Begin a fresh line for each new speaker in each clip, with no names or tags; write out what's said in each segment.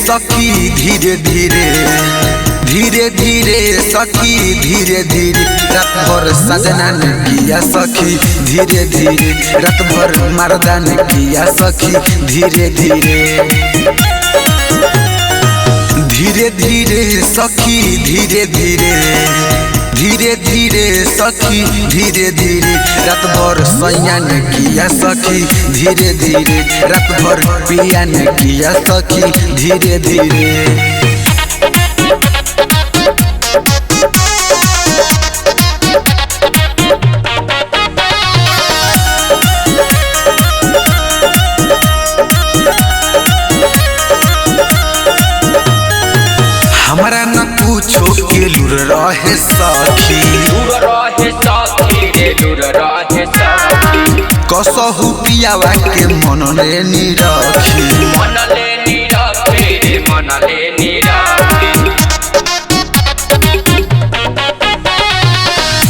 सखी धीरे धीरे धीरे धीरे सखी धीरे धीरे रात भर सजना ने किया सखी धीरे धीरे रात भर मर्दा ने किया सखी धीरे धीरे धीरे धीरे सखी धीरे धीरे धीरे धीरे सखी धीरे धीरे रात भर सैया ने किया सखी धीरे धीरे रात भर पिया ने किया सखी धीरे धीरे हमारा न पूछो के लूर रहे सखी कसहु पियावा के मन ले निरखी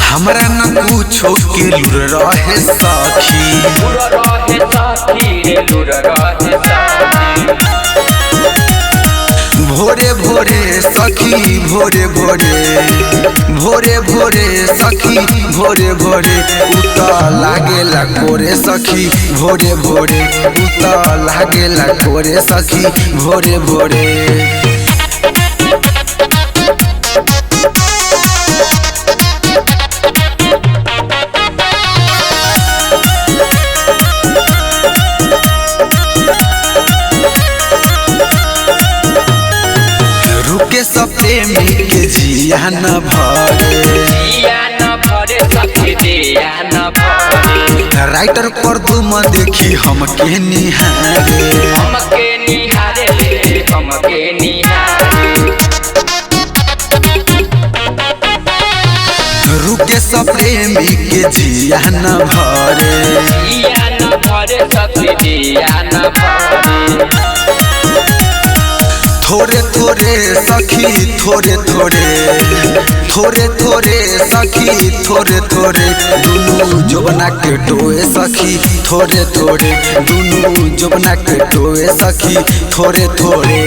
हमारा न पूछो के लूर रहे सखी भोरे भोरे सखी भोरे भोरे भोरे भोरे सखी भोरे भोरे उता लागेला कोरे सखी भोरे भोरे उता लागेला कोरे सखी भोरे भोरे रुके सब प्रेमी के जिया न भरे राइटर पर तुम देखी हमके निहारे रुके सब प्रेमी के जिया न भरे थोड़े थोड़े सखी थोड़े थोड़े थोड़े थोड़े सखी थोड़े थोड़े दुनू जोबना के टोए सखी थोड़े थोड़े दुनू जोबना के टोए सखी थोड़े थोड़े।